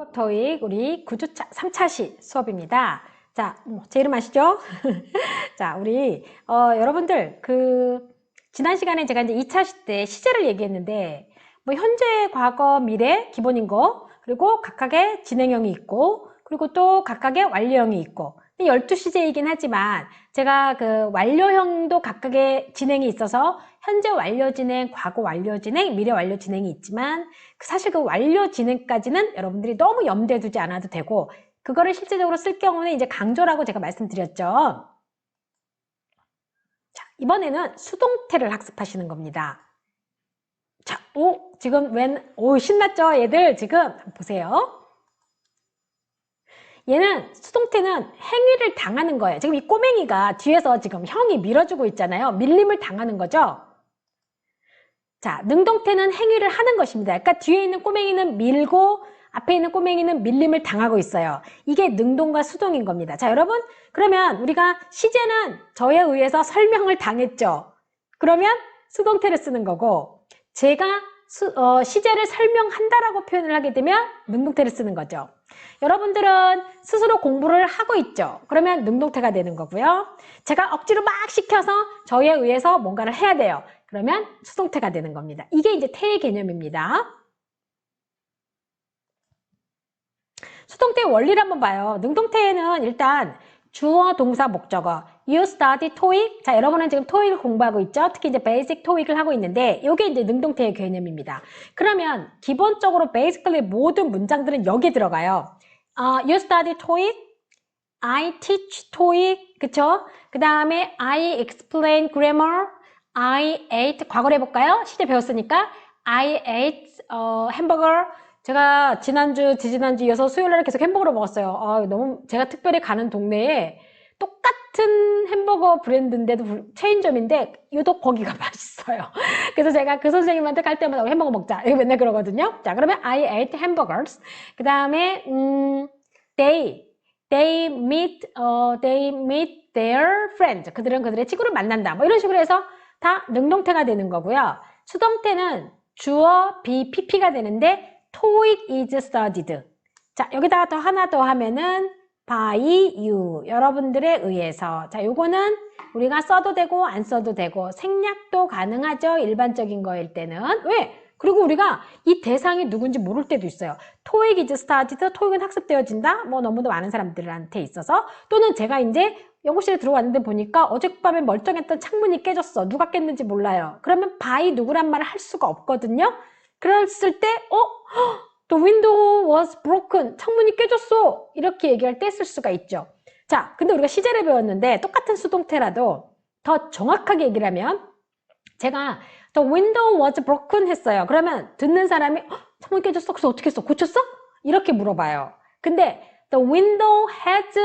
토익 우리 9주차 3차시 수업입니다. 자, 제 이름 아시죠? 자, 우리 여러분들 지난 시간에 제가 이제 2차시 때 시제를 얘기했는데 뭐 현재, 과거, 미래 기본인 거, 그리고 각각의 진행형이 있고, 그리고 또 각각의 완료형이 있고, 12시제이긴 하지만 제가 그 완료형도 각각의 진행이 있어서 현재 완료 진행, 과거 완료 진행, 미래 완료 진행이 있지만 사실 그 완료 진행까지는 여러분들이 너무 염두에 두지 않아도 되고, 그거를 실제적으로 쓸 경우는 이제 강조라고 제가 말씀드렸죠. 자, 이번에는 수동태를 학습하시는 겁니다. 자, 지금 신났죠? 얘들 지금 보세요. 얘는 수동태는 행위를 당하는 거예요. 지금 이 꼬맹이가 뒤에서 지금 형이 밀어주고 있잖아요. 밀림을 당하는 거죠. 자, 능동태는 행위를 하는 것입니다. 그러니까 뒤에 있는 꼬맹이는 밀고 앞에 있는 꼬맹이는 밀림을 당하고 있어요. 이게 능동과 수동인 겁니다. 자, 여러분, 그러면 우리가 시제는 저에 의해서 설명을 당했죠. 그러면 수동태를 쓰는 거고, 제가 시제를 설명한다라고 표현을 하게 되면 능동태를 쓰는 거죠. 여러분들은 스스로 공부를 하고 있죠. 그러면 능동태가 되는 거고요. 제가 억지로 막 시켜서 저에 의해서 뭔가를 해야 돼요. 그러면 수동태가 되는 겁니다. 이게 이제 태의 개념입니다. 수동태의 원리를 한번 봐요. 능동태에는 일단 주어, 동사, 목적어. You study TOEIC. 자, 여러분은 지금 토익을 공부하고 있죠. 특히 이제 베이직 토익을 하고 있는데 이게 이제 능동태의 개념입니다. 그러면 기본적으로 basically 모든 문장들은 여기에 들어가요. You study TOEIC. I teach TOEIC. 그쵸? 그 다음에 I explain grammar. I ate. 과거로 해볼까요? 시제 배웠으니까 I ate 햄버거. 제가 지난주, 지지난주 이어서 수요일날 계속 햄버거를 먹었어요. 너무 제가 특별히 가는 동네에 똑같은 햄버거 브랜드인데도 체인점인데 유독 거기가 맛있어요. 그래서 제가 그 선생님한테 갈 때마다 햄버거 먹자. 이거 맨날 그러거든요. 자, 그러면 I ate hamburgers. 그 다음에 they meet their friends. 그들은 그들의 친구를 만난다. 뭐 이런 식으로 해서 다 능동태가 되는 거고요. 수동태는 주어, be, pp가 되는데 TOEIC is studied. 자, 여기다가 더 하나 더 하면은 by you. 여러분들에 의해서. 자, 요거는 우리가 써도 되고 안 써도 되고 생략도 가능하죠. 일반적인 거일 때는. 왜? 그리고 우리가 이 대상이 누군지 모를 때도 있어요. TOEIC is studied. TOEIC은 학습되어진다. 뭐 너무도 많은 사람들한테 있어서. 또는 제가 이제 연구실에 들어왔는데 보니까 어젯밤에 멀쩡했던 창문이 깨졌어. 누가 깼는지 몰라요. 그러면 by 누구란 말을 할 수가 없거든요. 그랬을 때 The window was broken. 창문이 깨졌어. 이렇게 얘기할 때 쓸 수가 있죠. 자, 근데 우리가 시제를 배웠는데 똑같은 수동태라도 더 정확하게 얘기를 하면 제가 The window was broken 했어요. 그러면 듣는 사람이 창문이 깨졌어? 그래서 어떻게 했어? 고쳤어? 이렇게 물어봐요. 근데 The window has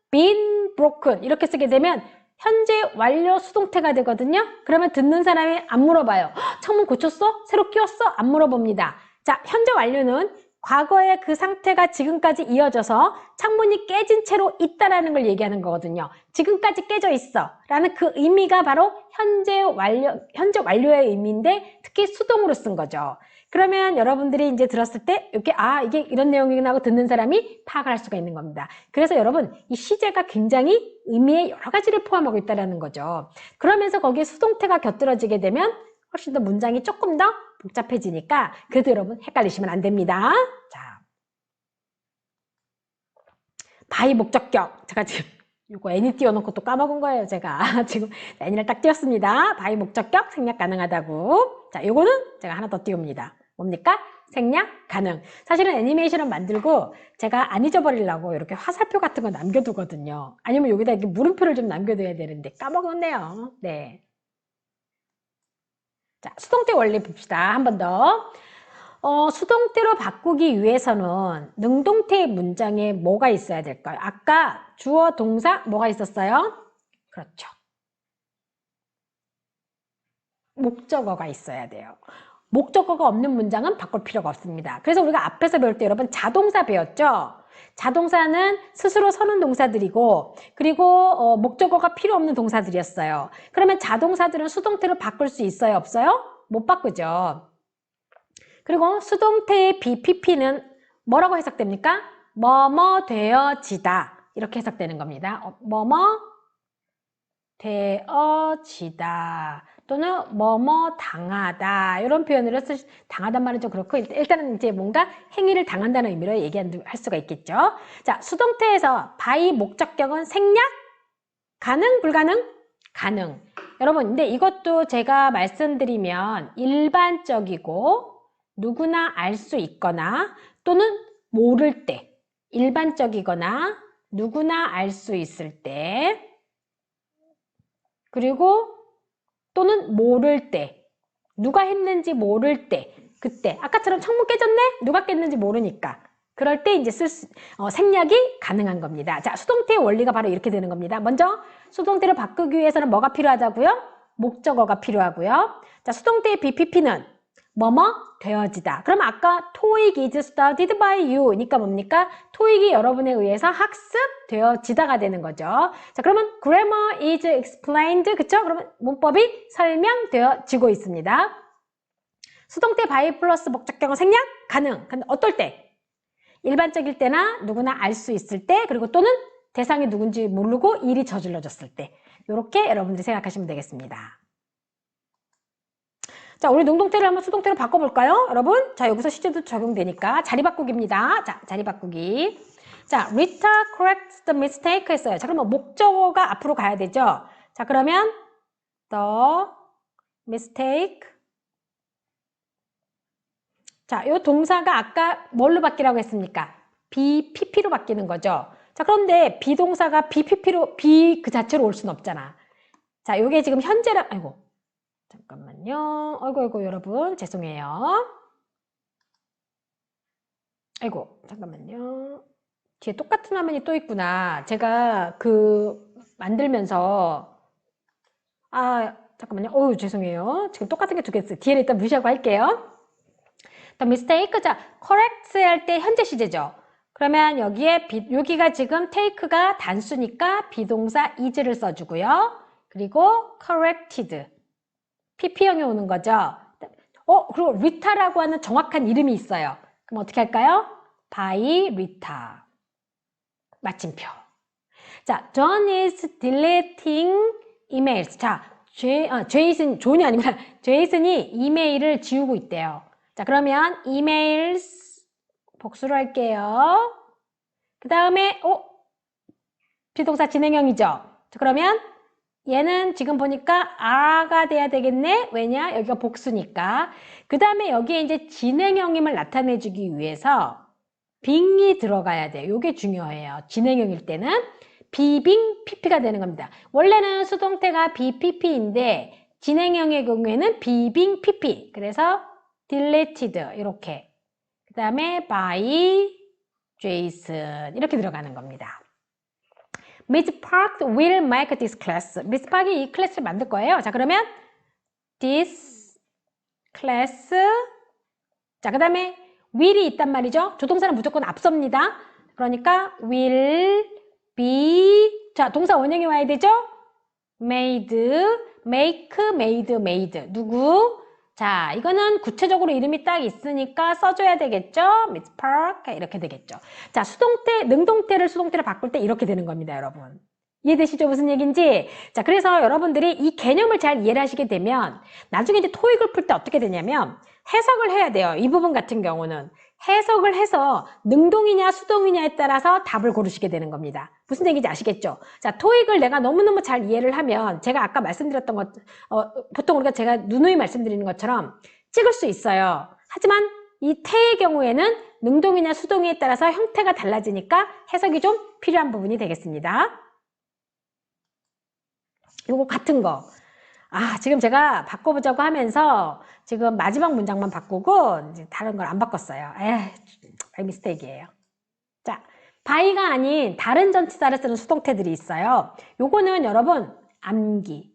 been broken. 이렇게 쓰게 되면 현재 완료 수동태가 되거든요. 그러면 듣는 사람이 안 물어봐요. 창문 고쳤어? 새로 끼웠어? 안 물어봅니다. 자, 현재 완료는 과거의 그 상태가 지금까지 이어져서 창문이 깨진 채로 있다라는 걸 얘기하는 거거든요. 지금까지 깨져 있어 라는 그 의미가 바로 현재 완료의 의미인데 특히 수동으로 쓴 거죠. 그러면 여러분들이 이제 들었을 때 이렇게 이게 이런 내용이구나 하고 듣는 사람이 파악을 할 수가 있는 겁니다. 그래서 여러분 이 시제가 굉장히 의미의 여러 가지를 포함하고 있다는 거죠. 그러면서 거기에 수동태가 곁들여지게 되면 훨씬 더 문장이 조금 더 복잡해지니까 그래도 여러분 헷갈리시면 안 됩니다. 자, by 목적격. 제가 지금 이거 any 띄워놓고 또 까먹은 거예요. 제가 지금 any를 딱 띄웠습니다. by 목적격 생략 가능하다고. 자, 요거는 제가 하나 더 띄웁니다. 뭡니까? 생략 가능. 사실은 애니메이션을 만들고 제가 안 잊어버리려고 이렇게 화살표 같은 거 남겨두거든요. 아니면 여기다 이렇게 물음표를 좀 남겨둬야 되는데 까먹었네요. 네. 자, 수동태 원리 봅시다. 한 번 더. 수동태로 바꾸기 위해서는 능동태의 문장에 뭐가 있어야 될까요? 아까 주어, 동사 뭐가 있었어요? 그렇죠. 목적어가 있어야 돼요. 목적어가 없는 문장은 바꿀 필요가 없습니다. 그래서 우리가 앞에서 배울 때 여러분 자동사 배웠죠? 자동사는 스스로 서는 동사들이고 그리고 목적어가 필요 없는 동사들이었어요. 그러면 자동사들은 수동태로 바꿀 수 있어요? 없어요? 못 바꾸죠. 그리고 수동태의 BPP는 뭐라고 해석됩니까? 뭐뭐 되어지다. 이렇게 해석되는 겁니다. 뭐뭐 되어지다. 또는 뭐뭐 당하다. 이런 표현으로 당하단 말은 좀 그렇고, 일단은 이제 뭔가 행위를 당한다는 의미로 얘기할 수가 있겠죠. 자, 수동태에서 by 목적격은 생략? 가능? 불가능? 가능. 여러분, 근데 이것도 제가 말씀드리면 일반적이고 누구나 알 수 있거나 또는 모를 때, 일반적이거나 누구나 알 수 있을 때, 그리고 또는 모를 때, 누가 했는지 모를 때, 그때 아까처럼 창문 깨졌네? 누가 깼는지 모르니까 그럴 때 이제 생략이 가능한 겁니다. 자, 수동태의 원리가 바로 이렇게 되는 겁니다. 먼저 수동태를 바꾸기 위해서는 뭐가 필요하다고요? 목적어가 필요하고요. 자, 수동태의 BPP는 뭐뭐 되어지다. 그럼 아까 TOEIC is studied by you 니까 뭡니까? 토익이 여러분에 의해서 학습되어지다가 되는 거죠. 자, 그러면 grammar is explained, 그쵸? 그러면 문법이 설명되어지고 있습니다. 수동태 by 플러스 목적격은 생략 가능. 근데 어떨 때? 일반적일 때나 누구나 알 수 있을 때, 그리고 또는 대상이 누군지 모르고 일이 저질러졌을 때, 이렇게 여러분들이 생각하시면 되겠습니다. 자, 우리 능동태를 한번 수동태로 바꿔볼까요? 여러분, 자, 여기서 시제도 적용되니까 자리 바꾸기입니다. 자, 자리 바꾸기. 자, Rita corrects the mistake 했어요. 자, 그러면 목적어가 앞으로 가야 되죠. 자, 그러면 the mistake. 자, 이 동사가 아까 뭘로 바뀌라고 했습니까? BPP로 바뀌는 거죠. 자, 그런데 비동사가 BPP로, B 그 자체로 올 수는 없잖아. 자, 요게 지금 현재랑, 아이고, 잠깐만요. 아이고, 여러분, 죄송해요. 아이고, 잠깐만요. 뒤에 똑같은 화면이 또 있구나. 제가 만들면서, 잠깐만요. 어우, 죄송해요. 지금 똑같은 게 두 개 있어요. 뒤에는 일단 무시하고 할게요. The mistake, 자, correct 할 때 현재 시제죠. 그러면 여기가 지금 take가 단수니까 비동사 is를 써주고요. 그리고 corrected, pp형이 오는 거죠. 그리고 Rita라고 하는 정확한 이름이 있어요. 그럼 어떻게 할까요? by Rita. 마침표. 자, John is deleting emails. 자, 존이 아니구나. 제이슨이 이메일을 지우고 있대요. 자, 그러면 emails 복수로 할게요. 그 다음에 비동사 진행형이죠. 자, 그러면 얘는 지금 보니까 are가 돼야 되겠네. 왜냐? 여기가 복수니까. 그 다음에 여기에 이제 진행형임을 나타내주기 위해서 being이 들어가야 돼요. 이게 중요해요. 진행형일 때는 being pp가 되는 겁니다. 원래는 수동태가 BPP인데 진행형의 경우에는 being pp. 그래서 deleted 이렇게. 그 다음에 by Jason 이렇게 들어가는 겁니다. Miss Park will make this class. Miss Park이 이 클래스를 만들 거예요. 자, 그러면 this class. 자, 그 다음에 will이 있단 말이죠. 조동사는 무조건 앞섭니다. 그러니까 will be. 자, 동사 원형이 와야 되죠. made, make, made. 누구? 자, 이거는 구체적으로 이름이 딱 있으니까 써줘야 되겠죠? Miss Park 이렇게 되겠죠. 자, 능동태를 수동태로 바꿀 때 이렇게 되는 겁니다, 여러분. 이해되시죠? 무슨 얘기인지? 자, 그래서 여러분들이 이 개념을 잘 이해를 하시게 되면 나중에 이제 토익을 풀 때 어떻게 되냐면 해석을 해야 돼요. 이 부분 같은 경우는 해석을 해서 능동이냐 수동이냐에 따라서 답을 고르시게 되는 겁니다. 무슨 얘기인지 아시겠죠? 자, 토익을 내가 너무너무 잘 이해를 하면 제가 아까 말씀드렸던 것, 보통 우리가 제가 누누이 말씀드리는 것처럼 찍을 수 있어요. 하지만 이 태의 경우에는 능동이냐 수동에 따라서 형태가 달라지니까 해석이 좀 필요한 부분이 되겠습니다. 요거 같은 거. 지금 제가 바꿔보자고 하면서 지금 마지막 문장만 바꾸고 이제 다른 걸 안 바꿨어요. 바이 미스테이크예요. 자, 바이가 아닌 다른 전치사를 쓰는 수동태들이 있어요. 요거는 여러분 암기.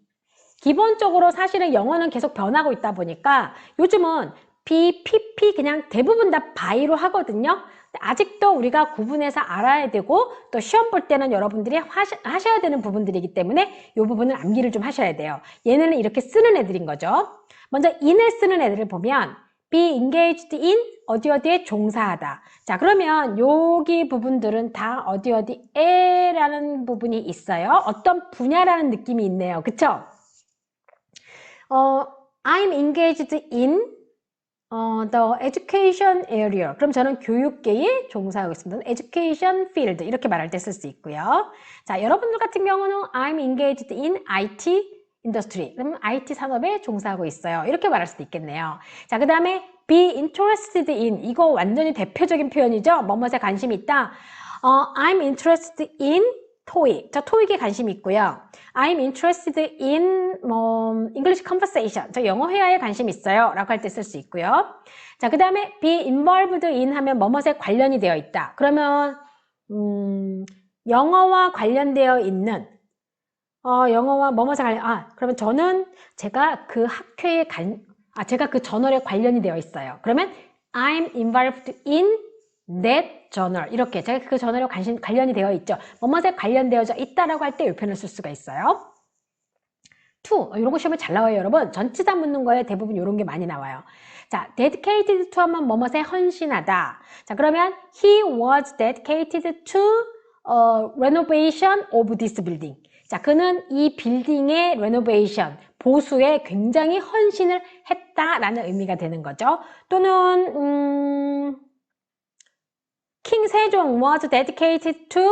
기본적으로 사실은 영어는 계속 변하고 있다 보니까 요즘은 B, PP 그냥 대부분 다 바이로 하거든요. 아직도 우리가 구분해서 알아야 되고 또 시험 볼 때는 여러분들이 하셔야 되는 부분들이기 때문에 이 부분은 암기를 좀 하셔야 돼요. 얘네는 이렇게 쓰는 애들인 거죠. 먼저 in을 쓰는 애들을 보면 be engaged in 어디에 종사하다. 자, 그러면 여기 부분들은 다 어디에라는 부분이 있어요. 어떤 분야라는 느낌이 있네요. 그쵸? I'm engaged in the education area. 그럼 저는 교육계에 종사하고 있습니다. education field 이렇게 말할 때 쓸 수 있고요. 자, 여러분들 같은 경우는 I'm engaged in IT industry. 그럼 IT 산업에 종사하고 있어요. 이렇게 말할 수도 있겠네요. 자, 그 다음에 be interested in. 이거 완전히 대표적인 표현이죠. 뭐뭐에 관심이 있다. I'm interested in 토익. 저 토익에 관심이 있고요. I'm interested in English conversation. 저 영어 회화에 관심 있어요. 라고 할 때 쓸 수 있고요. 자, 그 다음에 be involved in 하면 뭐뭐에 관련이 되어 있다. 그러면 영어와 관련되어 있는 영어와 뭐뭐에 관련 그러면 저는 제가 그 학회에 제가 그 저널에 관련이 되어 있어요. 그러면 I'm involved in that journal. 이렇게 제가 그 저널에 관련이 되어 있죠. 뭐뭐에 관련되어져 있다라고 할 때 이 표현을 쓸 수가 있어요. to 이런 거 시험에 잘 나와요, 여러분. 전치사 묻는 거에 대부분 이런 게 많이 나와요. 자, dedicated to 하면 뭐뭐에 헌신하다. 자, 그러면 he was dedicated to renovation of this building. 자, 그는 이 빌딩의 renovation, 보수에 굉장히 헌신을 했다라는 의미가 되는 거죠. 또는 킹 세종 was dedicated to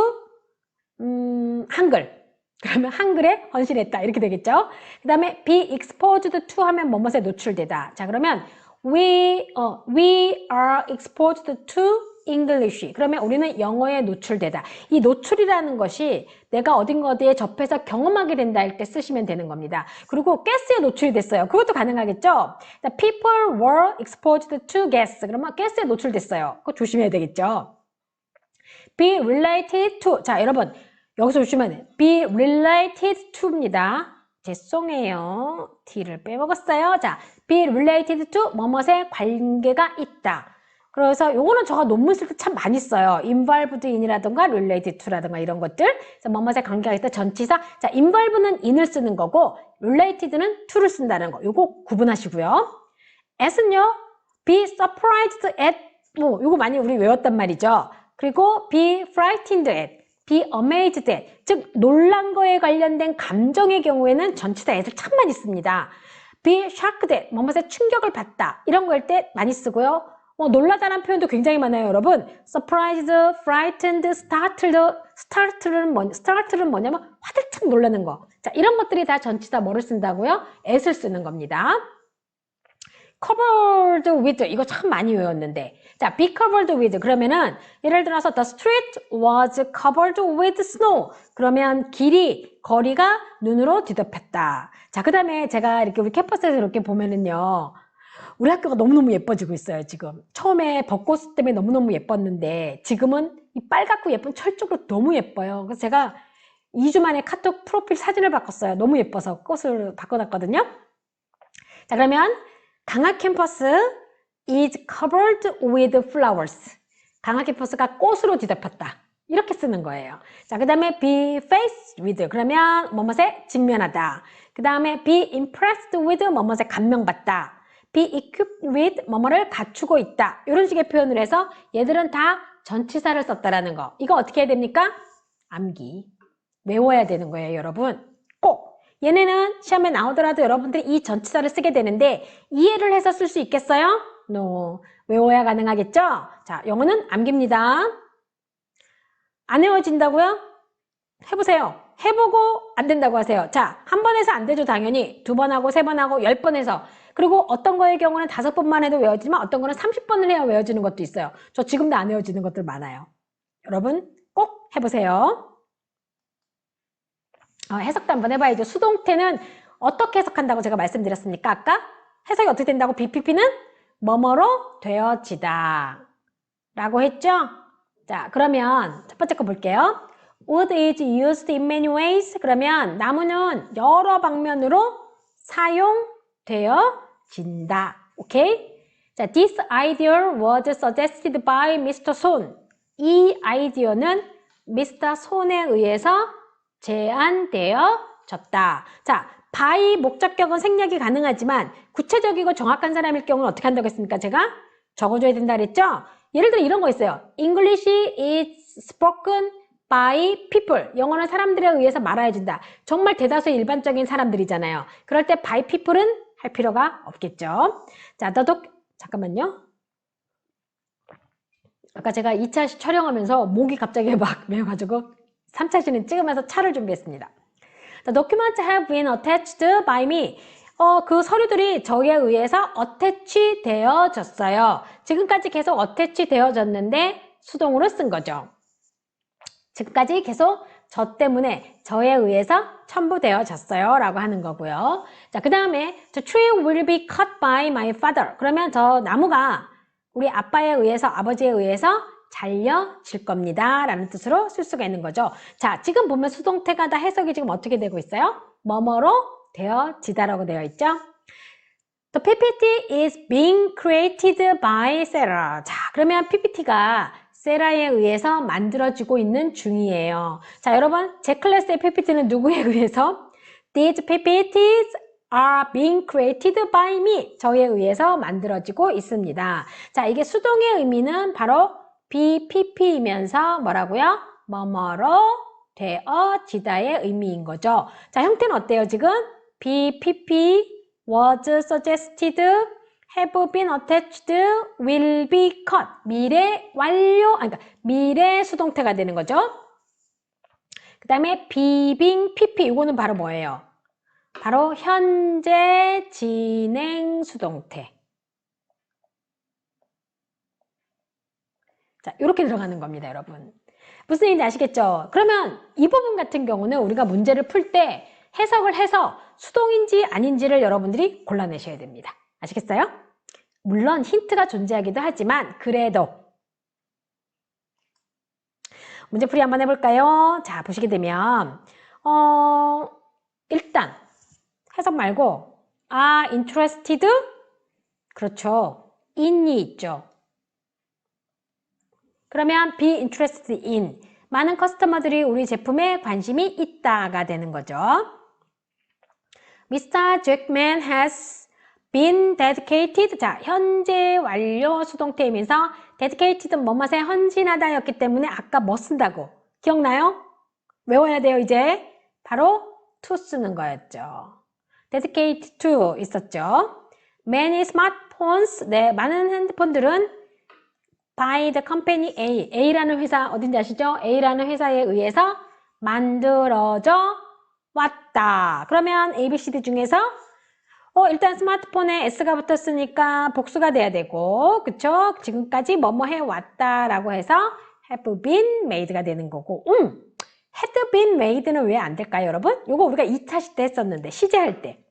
한글. 그러면 한글에 헌신했다 이렇게 되겠죠. 그 다음에 be exposed to 하면 뭐뭐에 노출되다. 자, 그러면 we are exposed to English. 그러면 우리는 영어에 노출되다. 이 노출이라는 것이 내가 어딘가에 접해서 경험하게 된다 할 때 쓰시면 되는 겁니다. 그리고 가스에 노출이 됐어요. 그것도 가능하겠죠. People were exposed to gas. 그러면 가스에 노출됐어요. 그거 조심해야 되겠죠. be related to. 자, 여러분 여기서 보시면 be related to입니다. 죄송해요. T를 빼먹었어요. 자, be related to 뭐뭐에 관계가 있다. 그래서 요거는 제가 논문 쓸 때 참 많이 써요. involved in이라든가 related to라든가 이런 것들. 그래서 뭐뭐에 관계가 있다. 전치사. 자, involve는 in을 쓰는 거고 related는 to를 쓴다는 거. 요거 구분하시고요. as는요. be surprised at. 요거 많이 우리 외웠단 말이죠. 그리고 be frightened at. be amazed at. 즉 놀란 거에 관련된 감정의 경우에는 전치사 at을 참 많이 씁니다. be shocked at. 뭐뭐에 충격을 받다. 이런 거 할 때 많이 쓰고요. 놀라다는 표현도 굉장히 많아요, 여러분. surprised, frightened, startled는 뭐냐면 화들짝 놀라는 거. 자, 이런 것들이 다 전치사 뭐를 쓴다고요? at을 쓰는 겁니다. covered with, 이거 참 많이 외웠는데. 자, be covered with. 그러면은 예를 들어서 the street was covered with snow. 그러면 거리가 눈으로 뒤덮였다. 자, 그 다음에 제가 이렇게 우리 캠퍼스에서 이렇게 보면은요. 우리 학교가 너무너무 예뻐지고 있어요, 지금. 처음에 벚꽃 때문에 너무너무 예뻤는데 지금은 이 빨갛고 예쁜 철 쪽으로 너무 예뻐요. 그래서 제가 2주 만에 카톡 프로필 사진을 바꿨어요. 너무 예뻐서 꽃을 바꿔놨거든요. 자, 그러면 강학 캠퍼스 is covered with flowers. 강학 캠퍼스가 꽃으로 뒤덮였다. 이렇게 쓰는 거예요. 자, 그 다음에 be faced with. 그러면 뭐뭐에 직면하다. 그 다음에 be impressed with 뭐뭐에 감명받다. be equipped with 뭐뭐를 갖추고 있다. 이런 식의 표현을 해서 얘들은 다 전치사를 썼다라는 거. 이거 어떻게 해야 됩니까? 암기. 외워야 되는 거예요, 여러분. 꼭. 얘네는 시험에 나오더라도 여러분들이 이 전치사를 쓰게 되는데 이해를 해서 쓸 수 있겠어요? No. 외워야 가능하겠죠? 자, 영어는 암기입니다. 안 외워진다고요? 해보세요. 해보고 안 된다고 하세요. 자, 한 번 해서 안 되죠, 당연히. 2번 하고 3번 하고 10번 해서. 그리고 어떤 거의 경우는 5번만 해도 외워지지만 어떤 거는 30번을 해야 외워지는 것도 있어요. 저 지금도 안 외워지는 것들 많아요. 여러분 꼭 해보세요. 해석도 한번 해봐야죠. 수동태는 어떻게 해석한다고 제가 말씀드렸습니까? 아까 해석이 어떻게 된다고? BPP는 뭐뭐로 되어지다 라고 했죠? 자, 그러면 첫 번째 거 볼게요. Wood is used in many ways. 그러면 나무는 여러 방면으로 사용되어진다. 오케이? 자, this idea was suggested by Mr. Son. 이 아이디어는 Mr. Son에 의해서 제안되어졌다. 자, by 목적격은 생략이 가능하지만 구체적이고 정확한 사람일 경우는 어떻게 한다고 했습니까? 제가 적어줘야 된다 그랬죠? 예를 들어 이런 거 있어요. English is spoken by people. 영어는 사람들에 의해서 말해준다. 정말 대다수의 일반적인 사람들이잖아요. 그럴 때 by people은 할 필요가 없겠죠. 자, 잠깐만요. 아까 제가 2차 촬영하면서 목이 갑자기 막 메어가지고 3차 시는 찍으면서 차를 준비했습니다. The documents have been attached by me. 그 서류들이 저에 의해서 attach 되어졌어요. 지금까지 계속 attach 되어졌는데 수동으로 쓴 거죠. 지금까지 계속 저 때문에 저에 의해서 첨부되어졌어요 라고 하는 거고요. 자, 그 다음에 The tree will be cut by my father. 그러면 저 나무가 우리 아빠에 의해서, 아버지에 의해서 잘려질 겁니다 라는 뜻으로 쓸 수가 있는 거죠. 자, 지금 보면 수동태가 다 해석이 지금 어떻게 되고 있어요? 뭐뭐로 되어지다라고 되어 있죠. The PPT is being created by Sarah. 자, 그러면 PPT가 세라에 의해서 만들어지고 있는 중이에요. 자, 여러분, 제 클래스의 PPT는 누구에 의해서? These PPTs are being created by me. 저에 의해서 만들어지고 있습니다. 자, 이게 수동의 의미는 바로 BPP이면서 뭐라고요? 뭐뭐로 되어지다의 의미인 거죠. 자, 형태는 어때요, 지금? BPP was suggested, have been attached, will be cut. 미래 완료, 그러니까 미래 수동태가 되는 거죠. 그 다음에 being PP, 이거는 바로 뭐예요? 바로 현재 진행 수동태. 자, 이렇게 들어가는 겁니다, 여러분. 무슨 얘기인지 아시겠죠? 그러면 이 부분 같은 경우는 우리가 문제를 풀 때 해석을 해서 수동인지 아닌지를 여러분들이 골라내셔야 됩니다. 아시겠어요? 물론 힌트가 존재하기도 하지만 그래도 문제풀이 한번 해볼까요? 자, 보시게 되면 일단 해석 말고 interested? 그렇죠. in이 있죠. 그러면 be interested in. 많은 커스터머들이 우리 제품에 관심이 있다가 되는 거죠. Mr. Jackman has been dedicated. 자, 현재 완료 수동태이면서 dedicated는 뭐뭐에 헌신하다였기 때문에 아까 뭐 쓴다고? 기억나요? 외워야 돼요, 이제. 바로 to 쓰는 거였죠. dedicate to 있었죠. Many smartphones. 네, 많은 핸드폰들은 by the company A. A라는 회사 어딘지 아시죠? A라는 회사에 의해서 만들어져 왔다. 그러면 A, B, C, D 중에서 일단 스마트폰에 S가 붙었으니까 복수가 돼야 되고, 그쵸? 지금까지 뭐뭐 해왔다 라고 해서 have been made가 되는 거고, had been made는 왜 안 될까요, 여러분? 요거 우리가 2차 시때 했었는데, 시제할 때.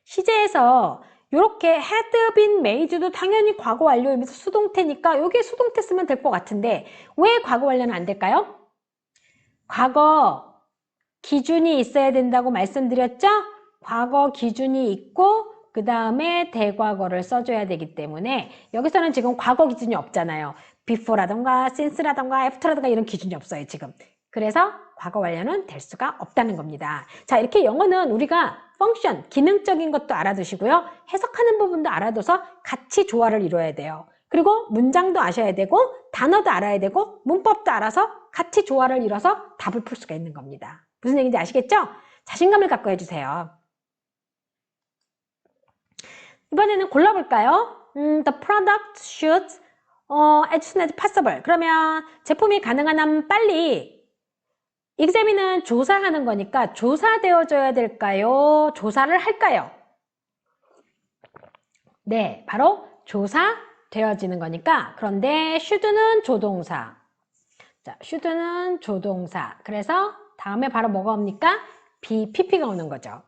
시제에서 요렇게 had been made도 당연히 과거 완료이면서 수동태니까 요게 수동태 쓰면 될 것 같은데, 왜 과거 완료는 안 될까요? 과거 기준이 있어야 된다고 말씀드렸죠? 과거 기준이 있고 그 다음에 대과거를 써줘야 되기 때문에 여기서는 지금 과거 기준이 없잖아요. before라던가 since라던가 after라던가 이런 기준이 없어요, 지금. 그래서 과거 완료는 될 수가 없다는 겁니다. 자, 이렇게 영어는 우리가 펑션, 기능적인 것도 알아두시고요. 해석하는 부분도 알아둬서 같이 조화를 이루어야 돼요. 그리고 문장도 아셔야 되고 단어도 알아야 되고 문법도 알아서 같이 조화를 이뤄서 답을 풀 수가 있는 겁니다. 무슨 얘기인지 아시겠죠? 자신감을 갖고 해주세요. 이번에는 골라볼까요? The product should as soon as possible. 그러면 제품이 가능한 한 빨리. examin은 조사하는 거니까 조사되어져야 될까요? 조사를 할까요? 네, 바로 조사되어지는 거니까. 그런데 should는 조동사. 자, should는 조동사. 그래서 다음에 바로 뭐가 옵니까? BPP가 오는 거죠.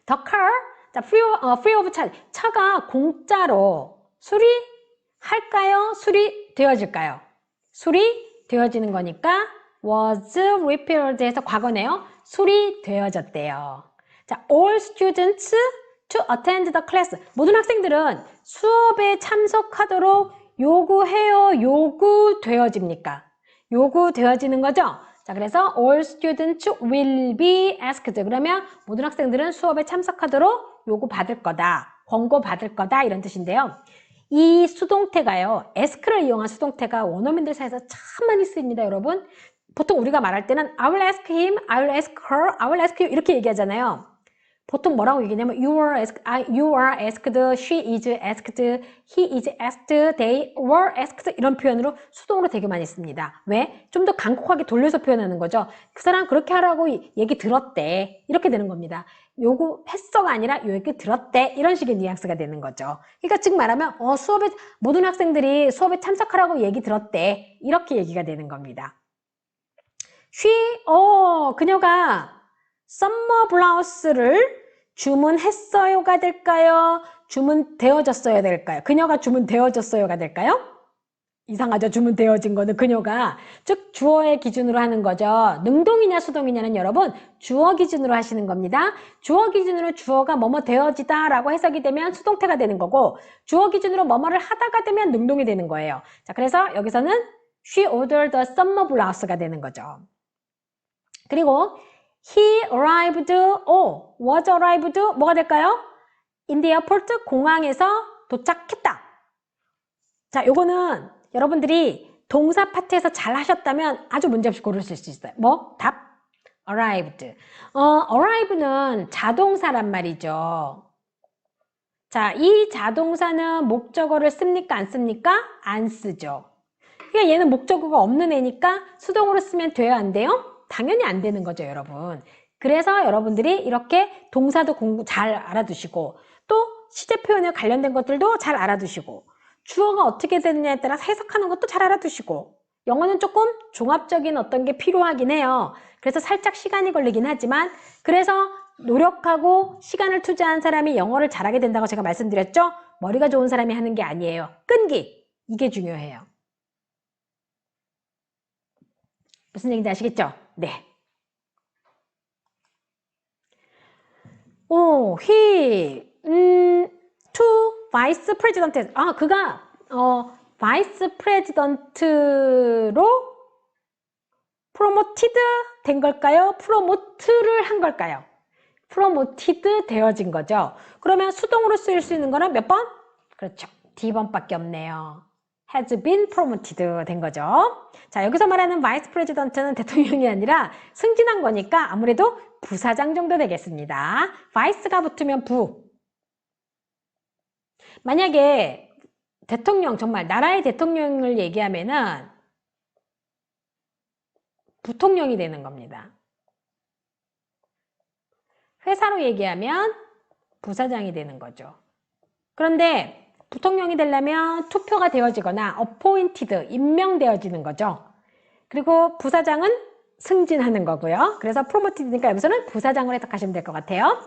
The car, 자, free of charge. 차가 공짜로 수리할까요? 수리되어질까요? 수리되어지는 거니까 was repaired 해서 과거네요. 수리되어졌대요. 자, all students to attend the class. 모든 학생들은 수업에 참석하도록 요구해요? 요구되어집니까? 요구되어지는 거죠? 자, 그래서 all students will be asked. 그러면 모든 학생들은 수업에 참석하도록 요구받을 거다. 권고 받을 거다 이런 뜻인데요. 이 수동태가요, ask를 이용한 수동태가 원어민들 사이에서 참 많이 쓰입니다, 여러분. 보통 우리가 말할 때는 I will ask him, I will ask her, I will ask you 이렇게 얘기하잖아요. 보통 뭐라고 얘기하냐면 you are asked, she is asked, he is asked, they were asked 이런 표현으로 수동으로 되게 많이 씁니다. 왜? 좀 더 간곡하게 돌려서 표현하는 거죠. 그 사람 그렇게 하라고 얘기 들었대 이렇게 되는 겁니다. 요구했어가 아니라 요 얘기 들었대 이런 식의 뉘앙스가 되는 거죠. 그러니까 즉 말하면 수업에 모든 학생들이 수업에 참석하라고 얘기 들었대 이렇게 얘기가 되는 겁니다. 그녀가 썸머 블라우스를 주문했어요가 될까요? 주문되어졌어야 될까요? 그녀가 주문되어졌어요가 될까요? 이상하죠. 주문되어진 거는 그녀가, 즉 주어의 기준으로 하는 거죠. 능동이냐 수동이냐는 여러분 주어 기준으로 하시는 겁니다. 주어 기준으로 주어가 뭐뭐 되어지다 라고 해석이 되면 수동태가 되는 거고, 주어 기준으로 뭐뭐를 하다가 되면 능동이 되는 거예요. 자, 그래서 여기서는 she ordered a summer blouse가 되는 거죠. 그리고 he arrived, was arrived, 뭐가 될까요? in the airport, 공항에서 도착했다. 자, 요거는 여러분들이 동사 파트에서 잘 하셨다면 아주 문제없이 고르실 수 있어요. 뭐? 답? arrived. arrive는 자동사란 말이죠. 자, 이 자동사는 목적어를 씁니까? 안 씁니까? 안 쓰죠. 그러니까 얘는 목적어가 없는 애니까 수동으로 쓰면 돼요? 안 돼요? 당연히 안 되는 거죠, 여러분. 그래서 여러분들이 이렇게 동사도 공부 잘 알아두시고 또 시제 표현에 관련된 것들도 잘 알아두시고 주어가 어떻게 되느냐에 따라 해석하는 것도 잘 알아두시고, 영어는 조금 종합적인 어떤 게 필요하긴 해요. 그래서 살짝 시간이 걸리긴 하지만, 그래서 노력하고 시간을 투자한 사람이 영어를 잘하게 된다고 제가 말씀드렸죠? 머리가 좋은 사람이 하는 게 아니에요. 끈기! 이게 중요해요. 무슨 얘기인지 아시겠죠? 네. to vice president. 그가 vice president로 promoted 된 걸까요? promote를 한 걸까요? promoted 되어진 거죠. 그러면 수동으로 쓰일 수 있는 거는 몇 번? 그렇죠. D번밖에 없네요. has been promoted 된 거죠. 자, 여기서 말하는 vice president는 대통령이 아니라 승진한 거니까 아무래도 부사장 정도 되겠습니다. vice가 붙으면 부. 만약에 대통령, 정말 나라의 대통령을 얘기하면은 부통령이 되는 겁니다. 회사로 얘기하면 부사장이 되는 거죠. 그런데 부통령이 되려면 투표가 되어지거나 appointed, 임명되어지는 거죠. 그리고 부사장은 승진하는 거고요. 그래서 promoted니까 여기서는 부사장을 해석하시면 될 것 같아요.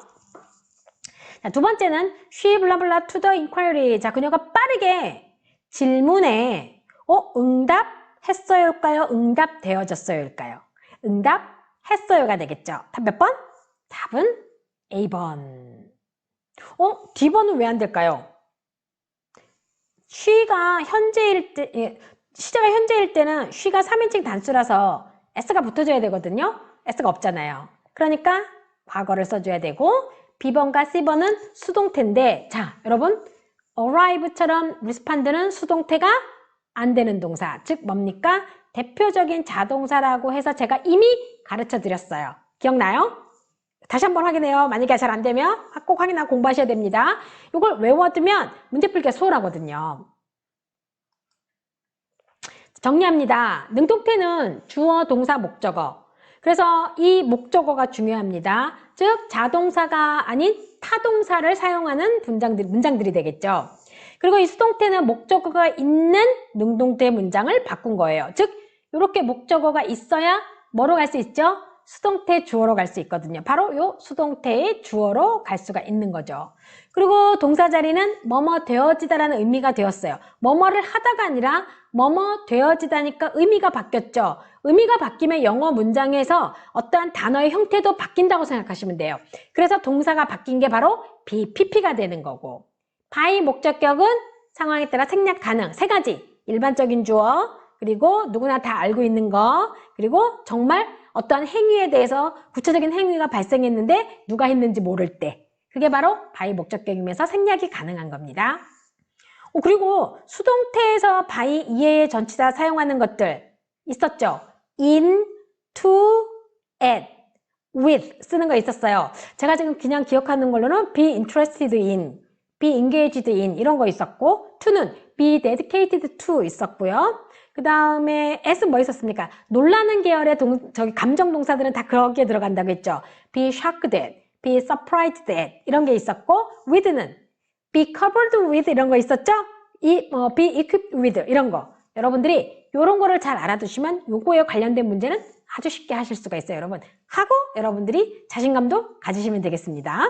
자, 두 번째는 she 블라블라 to the inquiry. 자, 그녀가 빠르게 질문에 응답했어요일까요? 응답되어졌어요일까요? 응답했어요가 되겠죠. 답 몇 번? 답은 A번. D번은 왜 안 될까요? she가 현재일 때, 시제가 현재일 때는 she가 3인칭 단수라서 s가 붙어줘야 되거든요. s가 없잖아요. 그러니까 과거를 써줘야 되고, B번과 C번은 수동태인데, 자, 여러분, arrive처럼 리스판드는 수동태가 안 되는 동사, 즉 뭡니까? 대표적인 자동사라고 해서 제가 이미 가르쳐 드렸어요. 기억나요? 다시 한번 확인해요. 만약에 잘 안 되면 꼭 확인하고 공부하셔야 됩니다. 이걸 외워두면 문제풀기가 수월하거든요. 정리합니다. 능동태는 주어, 동사, 목적어. 그래서 이 목적어가 중요합니다. 즉 자동사가 아닌 타동사를 사용하는 문장들이 되겠죠. 그리고 이 수동태는 목적어가 있는 능동태 문장을 바꾼 거예요. 즉 이렇게 목적어가 있어야 뭐로 갈 수 있죠? 수동태 주어로 갈 수 있거든요. 바로 이 수동태의 주어로 갈 수가 있는 거죠. 그리고 동사 자리는 뭐뭐 되어지다라는 의미가 되었어요. 뭐뭐를 하다가 아니라 뭐뭐 되어지다니까 의미가 바뀌었죠. 의미가 바뀌면 영어 문장에서 어떠한 단어의 형태도 바뀐다고 생각하시면 돼요. 그래서 동사가 바뀐 게 바로 BPP가 되는 거고, by 목적격은 상황에 따라 생략 가능. 세 가지. 일반적인 주어, 그리고 누구나 다 알고 있는 거, 그리고 정말 어떠한 행위에 대해서 구체적인 행위가 발생했는데 누가 했는지 모를 때, 그게 바로 by 목적격이면서 생략이 가능한 겁니다. 그리고 수동태에서 by 이외의 전치사 사용하는 것들 있었죠. in, to, at, with 쓰는 거 있었어요. 제가 지금 그냥 기억하는 걸로는 be interested in, be engaged in 이런 거 있었고 to는 be dedicated to 있었고요. 그 다음에 as 뭐 있었습니까? 놀라는 계열의 감정 동사들은 다 거기에 들어간다고 했죠. be shocked at, be surprised at 이런 게 있었고 with는 be covered with 이런 거 있었죠? be equipped with 이런 거. 여러분들이 이런 거를 잘 알아두시면 요거에 관련된 문제는 아주 쉽게 하실 수가 있어요. 여러분 하고 여러분들이 자신감도 가지시면 되겠습니다.